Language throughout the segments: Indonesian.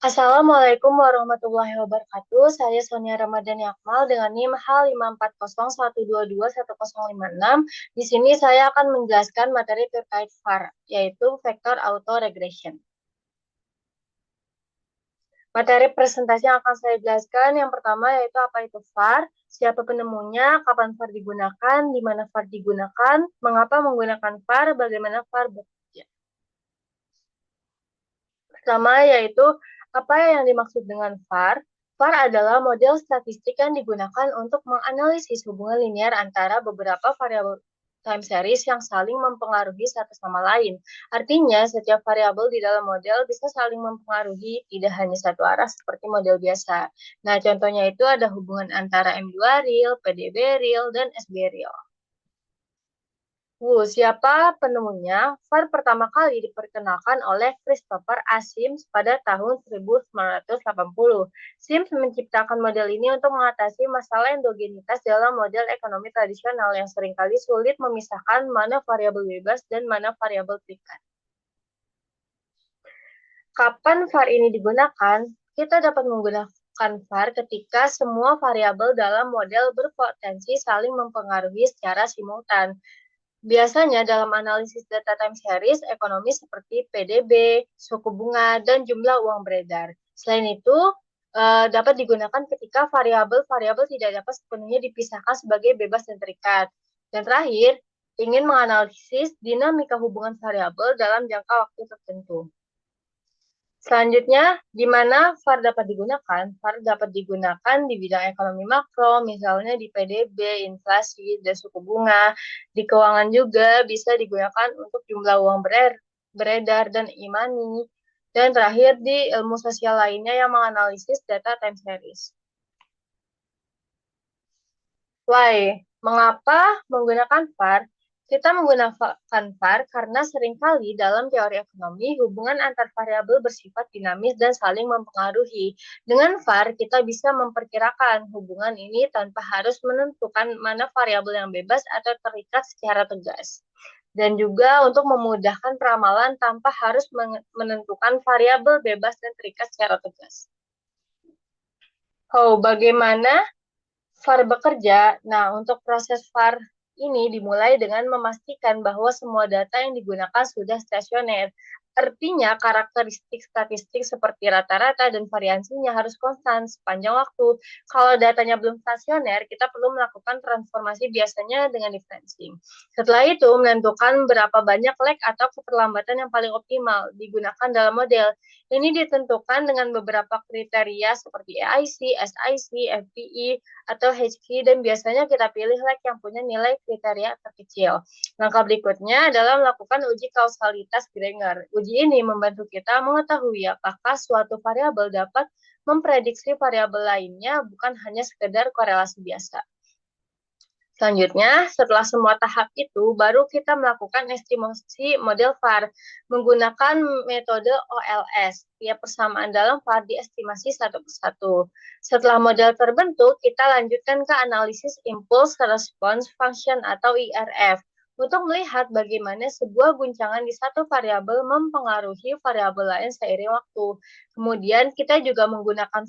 Assalamualaikum warahmatullahi wabarakatuh. Saya Sonia Ramadhani Akmal dengan NIM H54012210056. Di sini saya akan menjelaskan materi terkait VAR, yaitu Vector Auto Regression. Materi presentasi yang akan saya jelaskan yang pertama yaitu apa itu VAR, siapa penemunya, kapan VAR digunakan, di mana VAR digunakan, mengapa menggunakan VAR, bagaimana VAR bekerja. Pertama yaitu apa yang dimaksud dengan VAR. VAR adalah model statistik yang digunakan untuk menganalisis hubungan linear antara beberapa variabel time series yang saling mempengaruhi satu sama lain. Artinya, setiap variabel di dalam model bisa saling mempengaruhi, tidak hanya satu arah seperti model biasa. Nah, contohnya itu ada hubungan antara M2 real, PDB real, dan SB real. Siapa penemunya? VAR pertama kali diperkenalkan oleh Christopher A. Sims pada tahun 1980. Sims menciptakan model ini untuk mengatasi masalah endogenitas dalam model ekonomi tradisional yang seringkali sulit memisahkan mana variabel bebas dan mana variabel terikat. Kapan VAR ini digunakan? Kita dapat menggunakan VAR ketika semua variabel dalam model berpotensi saling mempengaruhi secara simultan. Biasanya dalam analisis data time series ekonomi seperti PDB, suku bunga, dan jumlah uang beredar. Selain itu, dapat digunakan ketika variabel-variabel tidak dapat sepenuhnya dipisahkan sebagai bebas dan terikat. Dan terakhir, ingin menganalisis dinamika hubungan variabel dalam jangka waktu tertentu. Selanjutnya, di mana VAR dapat digunakan? VAR dapat digunakan di bidang ekonomi makro, misalnya di PDB, inflasi, dan suku bunga. Di keuangan juga bisa digunakan untuk jumlah uang beredar dan e-money. Dan terakhir, di ilmu sosial lainnya yang menganalisis data time series. Why? Mengapa menggunakan VAR? Kita menggunakan VAR karena seringkali dalam teori ekonomi hubungan antar variabel bersifat dinamis dan saling mempengaruhi. Dengan VAR, kita bisa memperkirakan hubungan ini tanpa harus menentukan mana variabel yang bebas atau terikat secara tegas. Dan juga untuk memudahkan peramalan tanpa harus menentukan variabel bebas dan terikat secara tegas. Bagaimana VAR bekerja. Nah, untuk proses VAR ini dimulai dengan memastikan bahwa semua data yang digunakan sudah stasioner. Artinya, karakteristik statistik seperti rata-rata dan variansinya harus konstan sepanjang waktu. Kalau datanya belum stasioner, kita perlu melakukan transformasi biasanya dengan differencing. Setelah itu, menentukan berapa banyak lag atau keterlambatan yang paling optimal digunakan dalam model. Ini ditentukan dengan beberapa kriteria seperti AIC, SIC, FPI, atau HQ, dan biasanya kita pilih lag yang punya nilai kriteria terkecil. Langkah berikutnya adalah melakukan uji kausalitas Granger. Uji ini membantu kita mengetahui apakah suatu variabel dapat memprediksi variabel lainnya, bukan hanya sekedar korelasi biasa. Selanjutnya, setelah semua tahap itu, baru kita melakukan estimasi model VAR menggunakan metode OLS. Tiap persamaan dalam VAR diestimasi satu persatu. Setelah model terbentuk, kita lanjutkan ke analisis Impulse Response Function atau IRF untuk melihat bagaimana sebuah guncangan di satu variabel mempengaruhi variabel lain seiring waktu. Kemudian kita juga menggunakan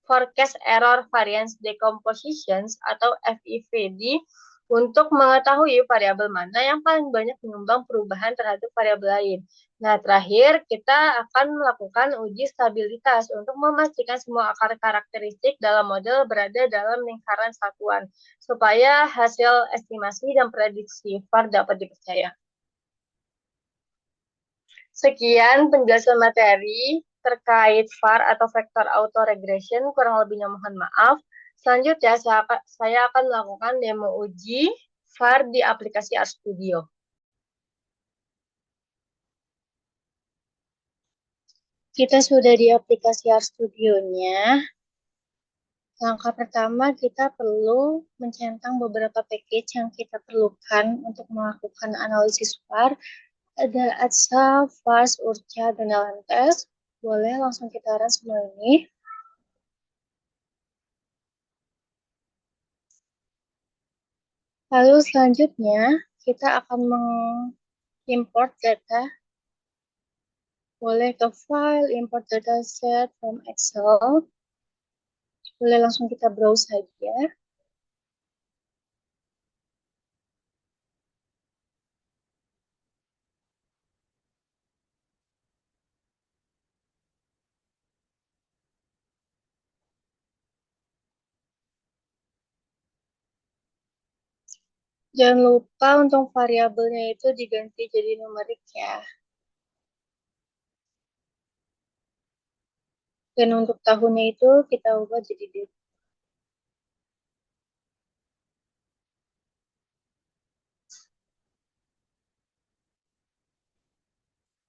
Forecast Error Variance Decompositions atau FEVD untuk mengetahui variabel mana yang paling banyak menyumbang perubahan terhadap variabel lain. Nah, terakhir kita akan melakukan uji stabilitas untuk memastikan semua akar karakteristik dalam model berada dalam lingkaran satuan, supaya hasil estimasi dan prediksi VAR dapat dipercaya. Sekian penjelasan materi terkait VAR atau Vector Auto Regression, kurang lebihnya mohon maaf. Selanjutnya, saya akan melakukan demo uji VAR di aplikasi RStudio. Kita sudah di aplikasi RStudio-nya. Langkah pertama, kita perlu mencentang beberapa package yang kita perlukan untuk melakukan analisis VAR. Ada ATSA, FAST, URCA, dan LMTS. Boleh langsung kita run semua ini. Lalu selanjutnya, kita akan mengimport data Boleh ke file, import dataset from Excel. Boleh langsung kita browse saja. Jangan lupa untuk variabelnya itu diganti jadi numerik ya. Dan untuk tahunnya itu kita ubah jadi date.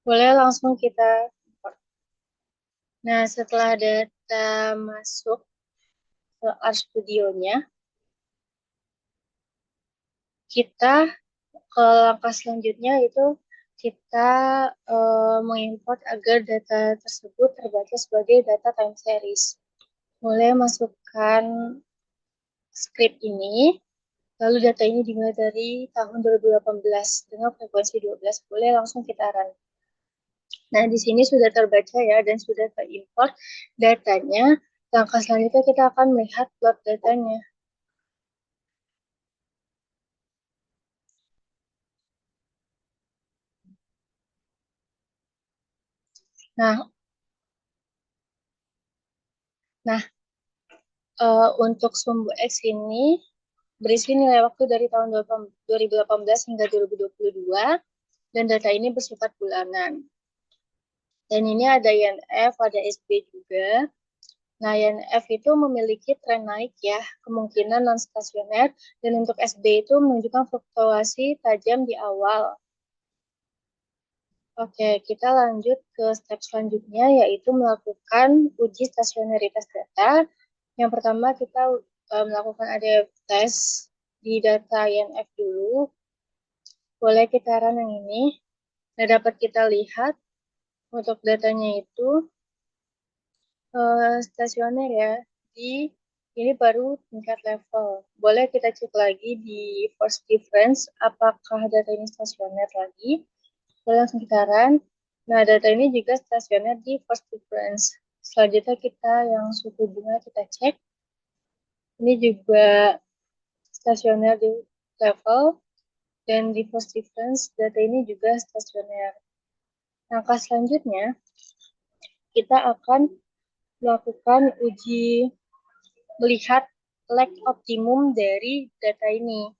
Boleh langsung kita import. Nah, setelah data masuk ke RStudio-nya, kita ke langkah selanjutnya itu kita mengimport agar data tersebut terbaca sebagai data time series. Boleh masukkan script ini, lalu data ini dimulai dari tahun 2018 dengan frekuensi 12. Boleh langsung kita run. Nah, di sini sudah terbaca ya dan sudah terimport datanya. Langkah selanjutnya kita akan melihat plot datanya. Nah, nah untuk sumbu X ini berisi nilai waktu dari tahun 2018 hingga 2022 dan data ini bersifat bulanan. Dan ini ada INF, ada SB juga. Nah, INF itu memiliki tren naik ya, kemungkinan non-stasioner, dan untuk SB itu menunjukkan fluktuasi tajam di awal. Oke, kita lanjut ke step selanjutnya, yaitu melakukan uji stasionaritas data. Yang pertama, kita melakukan ADF test di data INF dulu. Boleh kita run yang ini. Nah, dapat kita lihat untuk datanya itu stasioner ya. Di ini baru tingkat level. Boleh kita cek lagi di first difference apakah data ini stasioner lagi. Boleh langsung kita run. Nah, data ini juga stasioner di first difference. Selanjutnya kita yang suku bunga kita cek. Ini juga stasioner di level dan di first difference data ini juga stasioner. Langkah selanjutnya kita akan melakukan uji melihat lag optimum dari data ini.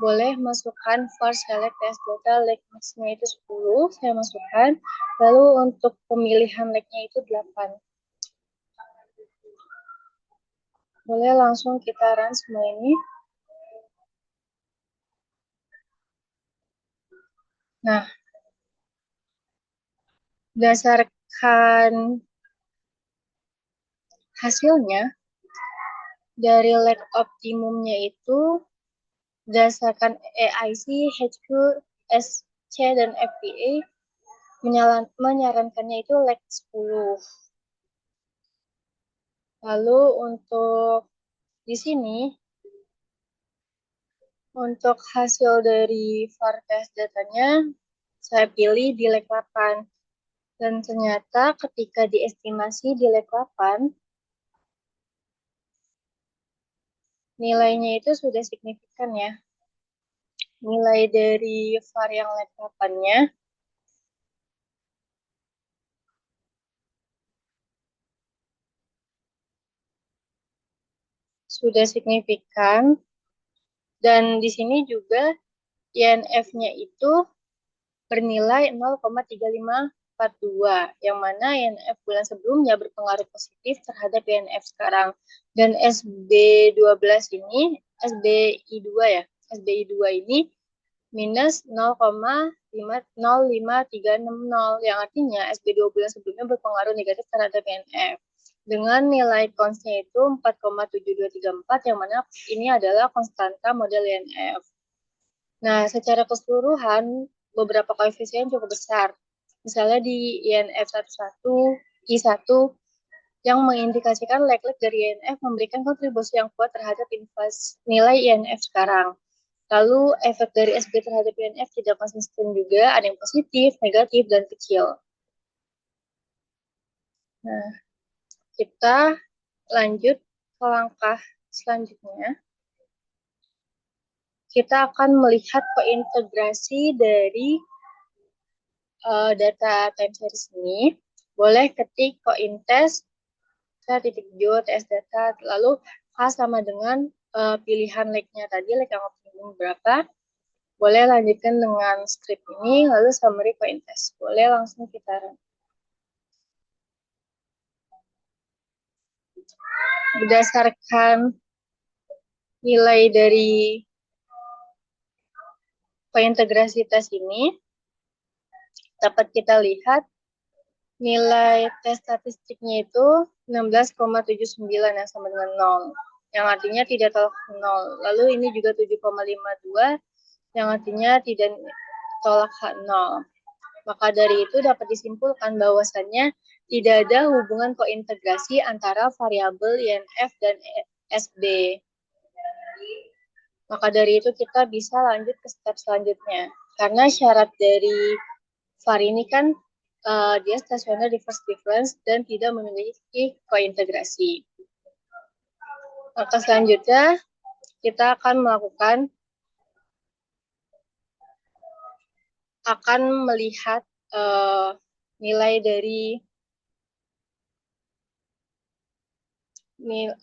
Boleh masukkan var select test data lag max-nya itu 10, saya masukkan. Lalu untuk pemilihan lag-nya itu 8. Boleh langsung kita run semua ini. Nah, berdasarkan hasilnya, dari lag optimumnya itu berdasarkan AIC, HQ, SC, dan FPA menyarankannya itu lag 10. Lalu untuk di sini, untuk hasil dari var test datanya, saya pilih di lag 8. Dan ternyata ketika diestimasi di lag 8, nilainya itu sudah signifikan ya. Nilai dari var yang lag 8-nya sudah signifikan. Dan di sini juga INF-nya itu bernilai 0,3542, yang mana INF bulan sebelumnya berpengaruh positif terhadap INF sekarang. Dan SB12 ini, SBI2 ya, SBI2 ini minus 0,05360, yang artinya SB2 bulan sebelumnya berpengaruh negatif terhadap INF. Dengan nilai konsnya itu 4,7234, yang mana ini adalah konstanta model INF. Nah, secara keseluruhan, beberapa koefisien cukup besar. Misalnya di INF 11, I1, yang mengindikasikan lag-lag dari INF memberikan kontribusi yang kuat terhadap nilai INF sekarang. Lalu, efek dari SB terhadap INF tidak konsisten juga, ada yang positif, negatif, dan kecil. Nah, kita lanjut ke langkah selanjutnya. Kita akan melihat kointegrasi dari data time series ini. Boleh ketik kointes titik jo ts data, lalu K sama dengan pilihan leg-nya tadi, leg yang optimum berapa. Boleh lanjutkan dengan script ini, lalu summary kointes. Boleh langsung kita run. Berdasarkan nilai dari kointegrasi tes ini, dapat kita lihat nilai tes statistiknya itu 16,79 yang sama dengan 0. Yang artinya tidak tolak 0. Lalu ini juga 7,52 yang artinya tidak tolak 0. Maka dari itu dapat disimpulkan bahwasannya tidak ada hubungan kointegrasi antara variabel INF dan SB. Maka dari itu kita bisa lanjut ke step selanjutnya. Karena syarat dari VAR ini kan dia stasioner reverse difference dan tidak memiliki kointegrasi. Maka selanjutnya kita akan melihat nilai dari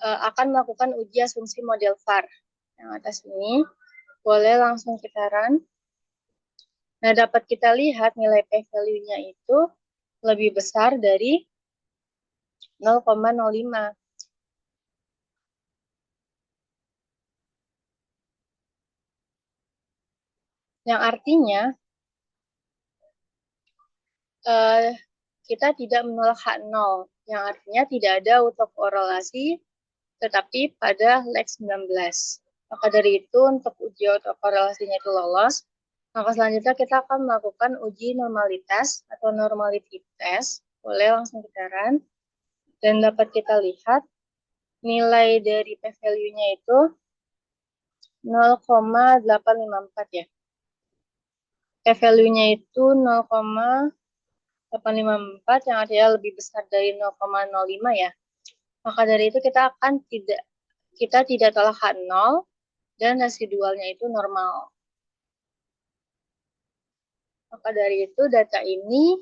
akan melakukan uji asumsi model VAR. Yang atas ini boleh langsung kita run. Nah, dapat kita lihat nilai p-value-nya itu lebih besar dari 0,05. Yang artinya kita tidak menolak H0, yang artinya tidak ada autokorelasi, tetapi pada leg 19. Maka dari itu, untuk uji autokorelasinya itu lolos, maka selanjutnya kita akan melakukan uji normalitas atau normality test. Boleh langsung kita run. Dan dapat kita lihat nilai dari p-value-nya itu 0,854 ya. P-value-nya itu 0,854 yang artinya lebih besar dari 0,05 ya. Maka dari itu kita tidak tolak H0 dan residualnya itu normal. Maka dari itu data ini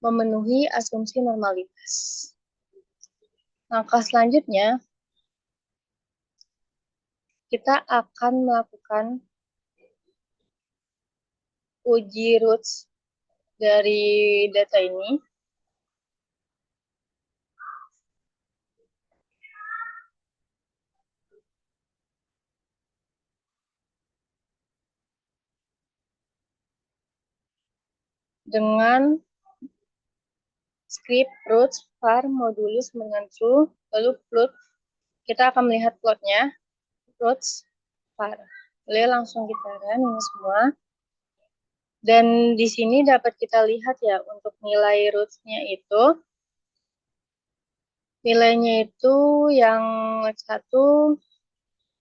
memenuhi asumsi normalitas. Langkah selanjutnya kita akan melakukan uji roots dari data ini. Dengan script roots var modulus dengan true, lalu plot. Kita akan melihat plotnya, roots var. Boleh langsung kita run ini semua. Dan di sini dapat kita lihat ya, untuk nilai roots-nya itu, nilainya itu yang satu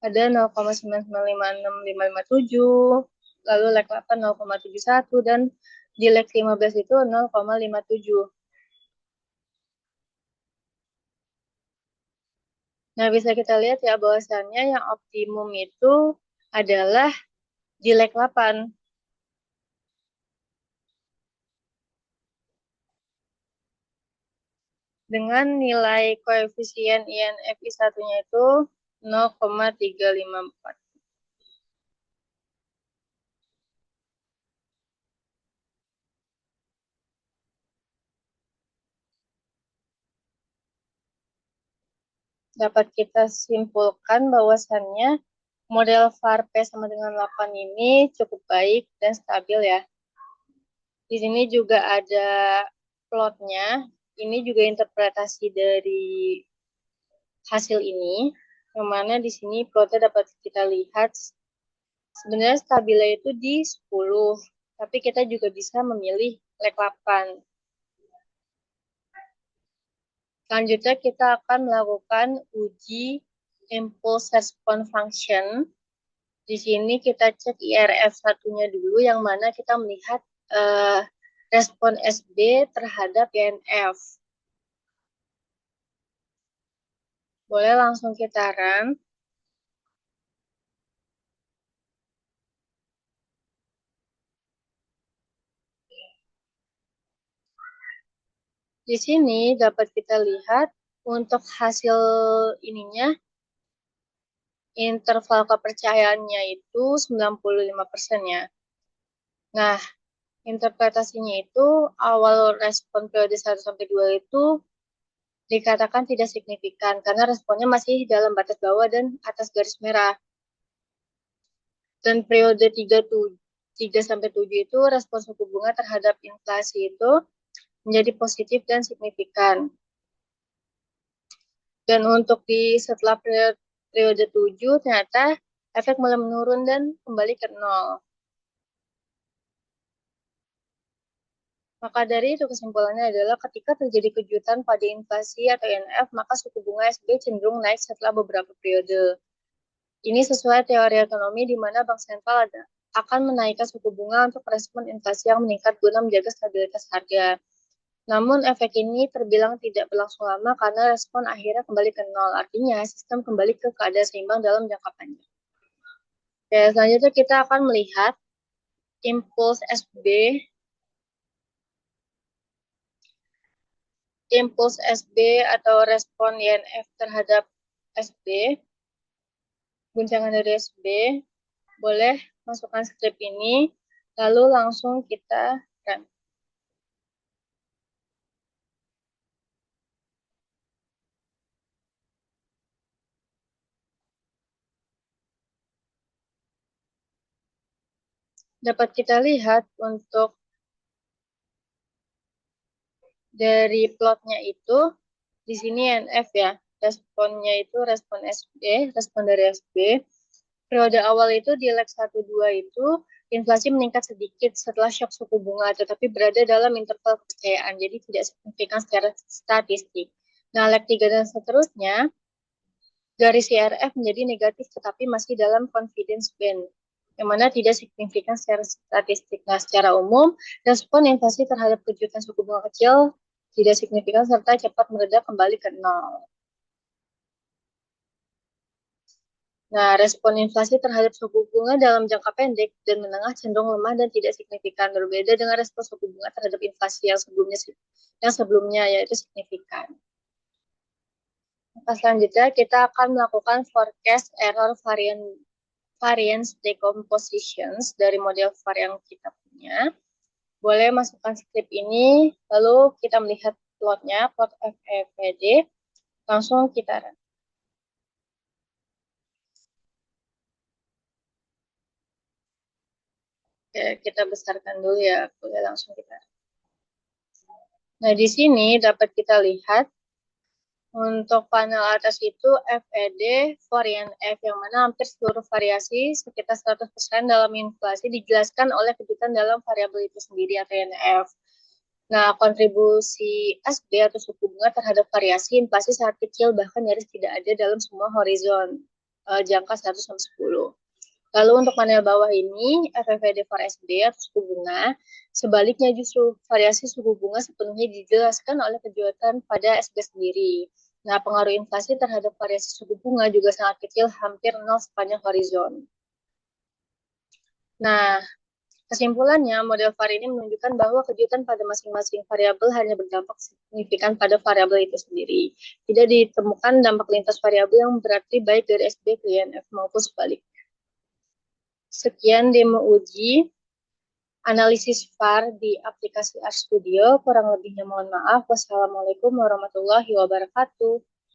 ada 0,9956557, lalu leg 8 0,71, dan di leg 15 itu 0,57. Nah, bisa kita lihat ya bahwasannya yang optimum itu adalah di leg 8. Dengan nilai koefisien INFi satunya itu 0,354. Dapat kita simpulkan bahwasannya model VAR P sama dengan 8 ini cukup baik dan stabil ya. Di sini juga ada plotnya. Ini juga interpretasi dari hasil ini, yang mana di sini plotnya dapat kita lihat sebenarnya stabilnya itu di 10, tapi kita juga bisa memilih leg 8. Selanjutnya kita akan melakukan uji impulse response function. Di sini kita cek IRF satunya dulu, yang mana kita melihat respon SB terhadap INF. Boleh langsung kita run. Di sini dapat kita lihat untuk hasil ininya, interval kepercayaannya itu 95% ya. Nah, interpretasinya itu awal respon periode 1-2 itu dikatakan tidak signifikan karena responnya masih dalam batas bawah dan atas garis merah. Dan periode 3-7 itu respon suku bunga terhadap inflasi itu menjadi positif dan signifikan. Dan untuk di setelah periode 7 ternyata efek mulai menurun dan kembali ke nol. Maka dari itu kesimpulannya adalah ketika terjadi kejutan pada inflasi atau INF, maka suku bunga SB cenderung naik setelah beberapa periode. Ini sesuai teori ekonomi di mana bank sentral akan menaikkan suku bunga untuk respon inflasi yang meningkat guna menjaga stabilitas harga. Namun efek ini terbilang tidak berlangsung lama karena respon akhirnya kembali ke nol. Artinya sistem kembali ke keadaan seimbang dalam jangka panjang. Oke, selanjutnya kita akan melihat impuls SB. Impuls SB atau respon INF terhadap SB, guncangan dari SB, boleh masukkan skrip ini, lalu langsung kita run. Dapat kita lihat untuk dari plotnya itu, di sini NF ya, responnya itu respon SB, respon dari SB. Periode awal itu di leg 1-2 itu inflasi meningkat sedikit setelah shock suku bunga, tetapi berada dalam interval kepercayaan, jadi tidak signifikan secara statistik. Nah, leg 3 dan seterusnya, garis CRF menjadi negatif tetapi masih dalam confidence band, yang mana tidak signifikan secara statistik. Nah, secara umum, respon inflasi terhadap kejutan suku bunga kecil tidak signifikan serta cepat mereda kembali ke nol. Nah, respon inflasi terhadap suku bunga dalam jangka pendek dan menengah cenderung lemah dan tidak signifikan, berbeda dengan respon suku bunga terhadap inflasi yang sebelumnya yaitu signifikan. Maka selanjutnya kita akan melakukan forecast error variance decompositions dari model VAR yang kita punya. Boleh masukkan skrip ini, lalu kita melihat plotnya, plot FEVD, langsung kita run. Oke, kita besarkan dulu ya, boleh langsung kita run. Nah, di sini dapat kita lihat untuk panel atas itu FED varian F yang mana hampir seluruh variasi sekitar 100% dalam inflasi dijelaskan oleh kejutan dalam variabel itu sendiri atau NF. Nah, kontribusi SB atau suku bunga terhadap variasi inflasi sangat kecil bahkan nyaris tidak ada dalam semua horizon jangka 1-10. Lalu untuk panel bawah ini, FFD for SB atau suku bunga, sebaliknya justru variasi suku bunga sepenuhnya dijelaskan oleh kejutan pada SB sendiri. Nah, pengaruh inflasi terhadap variasi suku bunga juga sangat kecil, hampir nol sepanjang horizon. Nah, kesimpulannya, model VAR ini menunjukkan bahwa kejutan pada masing-masing variabel hanya berdampak signifikan pada variabel itu sendiri. Tidak ditemukan dampak lintas variabel yang berarti baik dari SB ke INF maupun sebaliknya. Sekian demo uji analisis VAR di aplikasi RStudio. Kurang lebihnya mohon maaf. Wassalamualaikum warahmatullahi wabarakatuh.